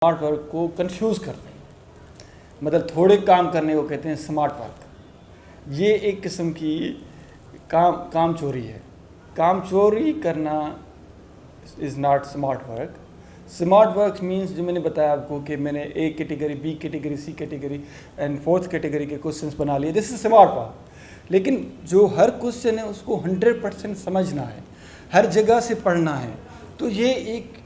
Smart work को confuse करते हैं, मतलब थोड़े काम करने को कहते हैं स्मार्ट वर्क। ये एक किस्म की काम चोरी है। काम चोरी करना is not smart work. Smart work means जो मैंने बताया आपको कि मैंने A category, B category, C category and fourth category के क्वेश्चंस बना लिए, दिस इज स्मार्ट वर्क। लेकिन जो हर क्वेश्चन है उसको 100% समझना है, हर जगह से पढ़ना है, तो ये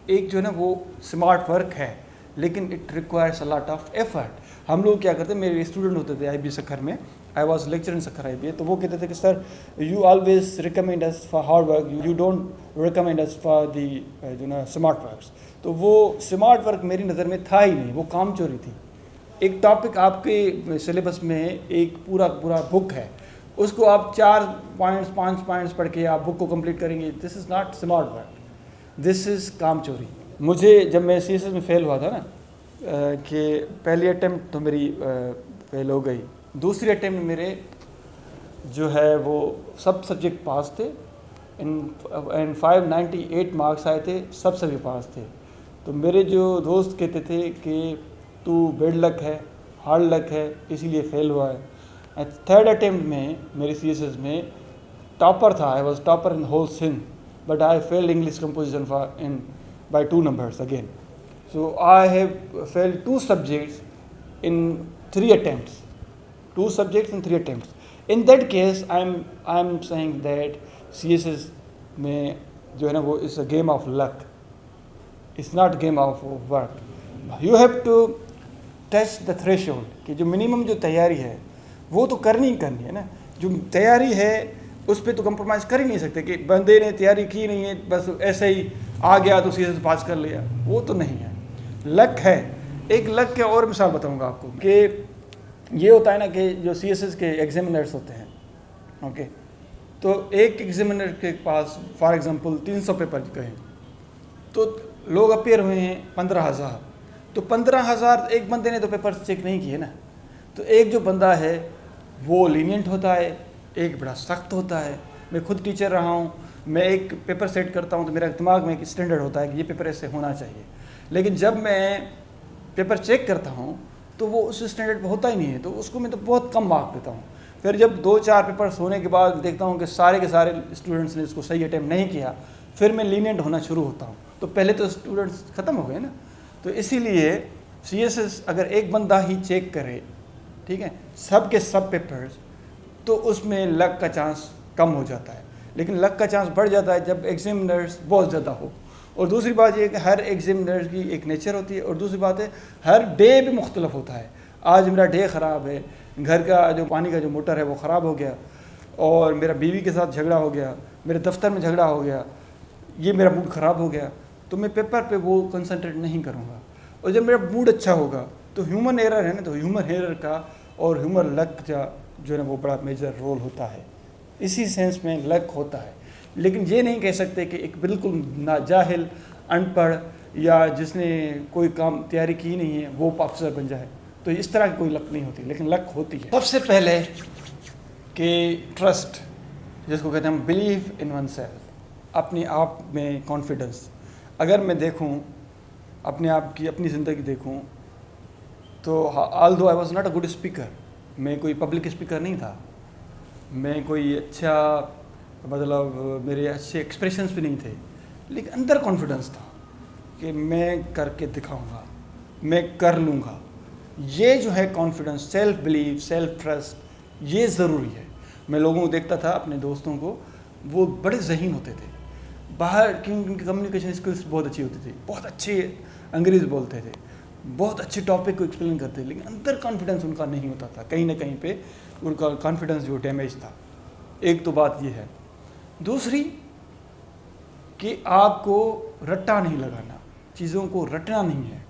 एक जो है ना वो स्मार्ट वर्क है, लेकिन it requires a lot of effort. हम लोग क्या करते हैं, मेरे स्टूडेंट होते थे IB सखर में, I was lecture in Sukkur IB, तो वो कहते थे कि sir you always recommend us for hard work, you don't recommend us for the जो ना स्मार्ट वर्क्स। तो वो स्मार्ट वर्क मेरी नज़र में था ही नहीं, वो काम चोरी थी। एक टॉपिक आपके सिलेबस में एक पूरा बुक है, उसको आप 4 पॉइंट्स 5 पॉइंट्स पढ़ के आप बुक को कंप्लीट करेंगे, this is not smart work, this is काम चोरी। मुझे जब मैं CSS में फ़ेल हुआ था ना, कि पहली अटेम्प्ट तो मेरी फेल हो गई, दूसरी अटेम्प्ट मेरे जो है वो सब सब्जेक्ट पास थे, एंड 598 मार्क्स आए थे, सब सभी पास थे। तो मेरे जो दोस्त कहते थे कि तू बेड लक है, हार्ड लक है, इसीलिए फ़ेल हुआ है। थर्ड अटेम्प्ट में मेरे CSS में टॉपर था, I was topper in whole Sindh, but I failed English composition by 2 numbers again. So I have failed 2 subjects in 3 attempts. 2 subjects in 3 attempts. In that case, I'm saying that CSS में जो है ना वो is a game of luck. It's not game of work. You have to touch the threshold कि जो minimum जो तैयारी है वो तो करनी ही करनी है ना। जो तैयारी है उस पर तो कंप्रोमाइज़ कर ही नहीं सकते कि बंदे ने तैयारी की नहीं है, बस ऐसे ही आ गया तो CSS पास कर लिया, वो तो नहीं है। लक है। एक लक के और मिसाल बताऊंगा आपको कि ये होता है ना कि जो CSS के एग्जामिनर्स होते हैं, ओके, तो एक एग्जामिनर के पास फॉर एग्जांपल 300 पेपर गए, तो लोग अपेयर हुए हैं 15,000, तो 15,000 एक बंदे ने तो पेपर चेक नहीं किए ना। तो एक जो बंदा है वो लीनियंट होता है, एक बड़ा सख्त होता है। मैं खुद टीचर रहा हूँ, मैं एक पेपर सेट करता हूँ तो मेरा दिमाग में एक स्टैंडर्ड होता है कि ये पेपर ऐसे होना चाहिए, लेकिन जब मैं पेपर चेक करता हूँ तो वो उस स्टैंडर्ड पर होता ही नहीं है, तो उसको मैं तो बहुत कम मार्क देता हूँ। फिर जब 2-4 पेपर्स होने के बाद देखता हूँ कि सारे के सारे स्टूडेंट्स ने इसको सही अटैम्प्ट नहीं किया, फिर मैं लीनियंट होना शुरू होता हूँ, तो पहले तो स्टूडेंट्स ख़त्म हो गए ना। तो इसीलिए CSS अगर एक बंदा ही चेक करे, ठीक है, सब के सब पेपर्स, तो उसमें लक का चांस कम हो जाता है, लेकिन लक का चांस बढ़ जाता है जब एग्जामिनर्स बहुत ज़्यादा हो। और दूसरी बात ये कि हर एग्जामिनर की एक नेचर होती है, और दूसरी बात है हर डे भी मुख्तलिफ होता है। आज मेरा डे ख़राब है, घर का जो पानी का जो मोटर है वो ख़राब हो गया, और मेरा बीवी के साथ झगड़ा हो गया, मेरे दफ्तर में झगड़ा हो गया, ये मेरा मूड ख़राब हो गया, तो मैं पेपर पे वो कंसंट्रेट नहीं करूँगा। और जब मेरा मूड अच्छा होगा तो ह्यूमन एरर है ना, तो ह्यूमन एरर का और ह्यूमन लक का जो है ना वो बड़ा मेजर रोल होता है। इसी सेंस में लक होता है, लेकिन ये नहीं कह सकते कि एक बिल्कुल नाजाहिल, अनपढ़ या जिसने कोई काम तैयारी की नहीं है वो अफसर बन जाए, तो इस तरह की कोई लक नहीं होती, लेकिन लक होती है। सबसे पहले कि ट्रस्ट, जिसको कहते हैं हम बिलीव इन वन सेल्फ, अपने आप में कॉन्फिडेंस। अगर मैं देखूं अपने आप की अपनी ज़िंदगी देखूं तो although I was not a good speaker, मैं कोई पब्लिक स्पीकर नहीं था, मैं कोई अच्छा मतलब मेरे अच्छे एक्सप्रेशंस भी नहीं थे, लेकिन अंदर कॉन्फिडेंस था कि मैं करके दिखाऊंगा, मैं कर लूँगा। ये जो है confidence, self believe, self trust, ये ज़रूरी है। मैं लोगों को देखता था, अपने दोस्तों को, वो बड़े ज़हीन होते थे, बाहर की उनकी कम्युनिकेशन स्किल्स बहुत अच्छी होती थी, बहुत अच्छे अंग्रेज़ी बोलते थे, बहुत अच्छे टॉपिक को एक्सप्लेन करते थे, लेकिन अंदर कॉन्फिडेंस उनका नहीं होता था। कहीं ना कहीं पे उनका कॉन्फिडेंस जो डैमेज था। एक तो बात ये है। दूसरी कि आपको रट्टा नहीं लगाना, चीज़ों को रटना नहीं है।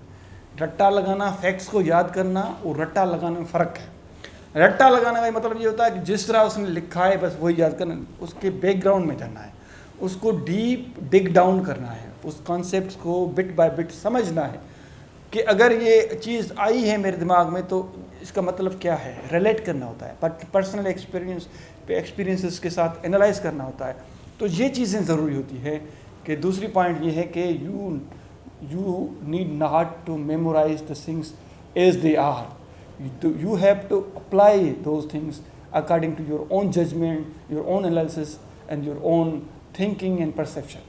रट्टा लगाना, फैक्ट्स को याद करना और रट्टा लगाने में फ़र्क है। रट्टा लगाने का मतलब ये होता है कि जिस तरह उसने लिखा है बस वही याद करना, उसके बैकग्राउंड में जाना है, उसको डीप डिग डाउन करना है, उस कॉन्सेप्ट को बिट बाय बिट समझना है कि अगर ये चीज़ आई है मेरे दिमाग में तो इसका मतलब क्या है, रिलेट करना होता है, पर्सनल एक्सपीरियंसेस के साथ एनालाइज करना होता है। तो ये चीज़ें ज़रूरी होती है। कि दूसरी पॉइंट ये है कि you need not to memorize the things as they are. You have to apply those things according to your own judgment, your own analysis and your own thinking and perception.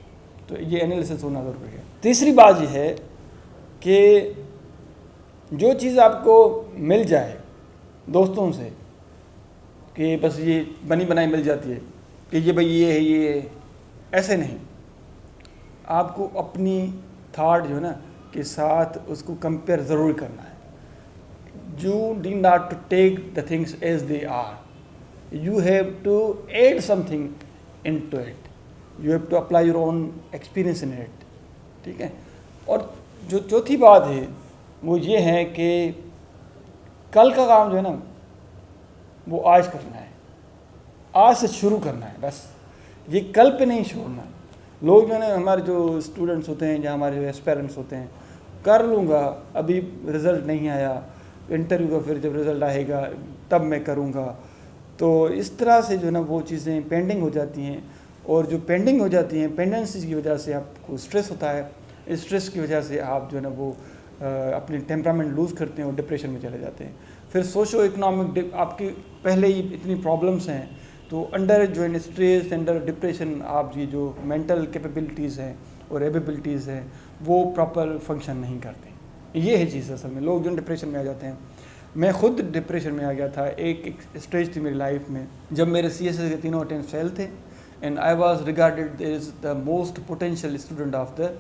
तो ये analysis होना ज़रूरी है। तीसरी बात यह है कि जो चीज़ आपको मिल जाए दोस्तों से कि बस ये बनी बनाई मिल जाती है कि ये भाई ये है ये है, ऐसे नहीं। आपको अपनी थॉट जो है ना के साथ उसको कंपेयर ज़रूर करना है। You need not to take the things as they are. You have to add something into it. You have to apply your own experience in it. ठीक है। और जो चौथी बात है वो ये है कि कल का काम जो है ना वो आज करना है, आज से शुरू करना है। बस ये कल पे नहीं छोड़ना। लोग जो है ना हमारे जो स्टूडेंट्स होते हैं या हमारे जो एस्पेरेंट्स होते हैं, कर लूँगा, अभी रिज़ल्ट नहीं आया, इंटरव्यू का फिर जब रिज़ल्ट आएगा तब मैं करूँगा। तो इस तरह से जो है ना वो चीज़ें पेंडिंग हो जाती हैं, और जो पेंडिंग हो जाती हैं पेंडेंसी की वजह से आपको स्ट्रेस होता है। इस स्ट्रेस की वजह से आप जो है ना वो अपनी टेम्परामेंट लूज़ करते हैं और डिप्रेशन में चले जाते हैं। फिर सोशो इकोनॉमिक आपकी पहले ही इतनी प्रॉब्लम्स हैं, तो अंडर जो है स्ट्रेस अंडर डिप्रेशन आप ये जो मेंटल कैपेबिलिटीज़ हैं और एबिलिटीज़ हैं वो प्रॉपर फंक्शन नहीं करते। ये है चीज़ असल में, लोग जो डिप्रेशन में आ जाते हैं। मैं खुद डिप्रेशन में आ गया था। एक स्टेज थी मेरी लाइफ में जब मेरे CSS के तीनों अटेम्प्ट फेल थे, and I was regarded as the most potential student of the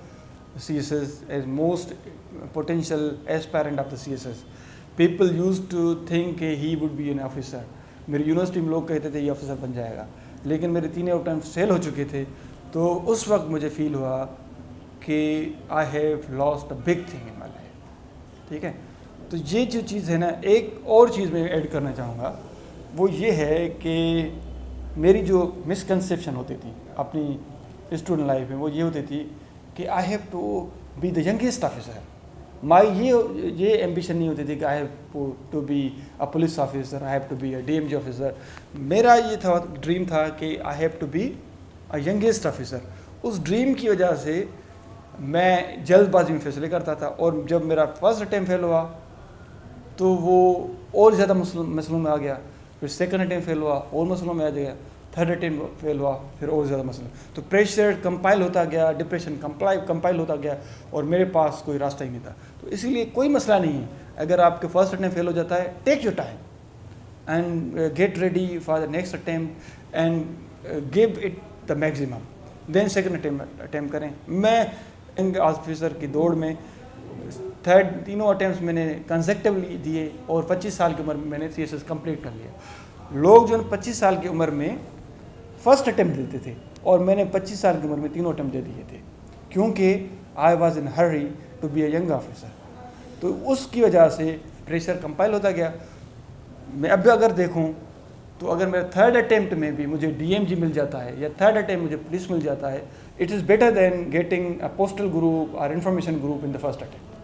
CSS, as most potential aspirant of the CSS। People used to think he would be an officer. मेरी university में लोग कहते थे ये officer बन जाएगा, लेकिन मेरे तीनों अटेम्प्ट फेल हो चुके थे। तो उस वक्त मुझे फील हुआ कि I have lost a big thing in my life. ठीक है। तो ये जो चीज़ है ना, एक और चीज़ मैं ऐड करना चाहूँगा, वो ये है कि मेरी जो मिसकंसेप्शन होती थी अपनी स्टूडेंट लाइफ में वो ये होती थी कि I have to be the youngest officer. My ये एम्बिशन नहीं होती थी कि I have to be a police officer, I have to be a DMG officer. मेरा ये था ड्रीम था कि I have to be a youngest officer. उस ड्रीम की वजह से मैं जल्दबाजी में फैसले करता था, और जब मेरा फर्स्ट अटैम्प्ट फेल हुआ तो वो और ज़्यादा मसलों में आ गया। फिर सेकंड अटैम्प्ट फेल हुआ और मसलों में आ गया। थर्ड अटैम्प्ट फेल हुआ फिर और ज़्यादा मसला। तो प्रेशर कंपाइल होता गया, डिप्रेशन कंपाइल होता गया, और मेरे पास कोई रास्ता ही नहीं था। तो इसीलिए कोई मसला नहीं है अगर आपके फर्स्ट अटैम्प्ट फेल हो जाता है, take your time and get ready for the next attempt and give it the maximum, then second attempt करें। मैं ऑफिसर की दौड़ में तीनों अटैम्प्ट्स मैंने कंसेक्टिवली दिए, और 25 साल की उम्र में मैंने CSS कंप्लीट कर लिया। लोग जो 25 साल की उम्र में फर्स्ट अटैम्प्ट देते थे, और मैंने 25 साल की उम्र में तीनों अटैम्प्ट दे दिए थे, क्योंकि I was in hurry to be a young officer. तो उसकी वजह से प्रेशर कंपाइल होता गया। मैं अब अगर देखूं तो अगर मेरे थर्ड अटैम्प्ट में भी मुझे DMG मिल जाता है या थर्ड अटैम्प्ट मुझे पुलिस मिल जाता है, it is better than getting a postal group और information group in the first attempt.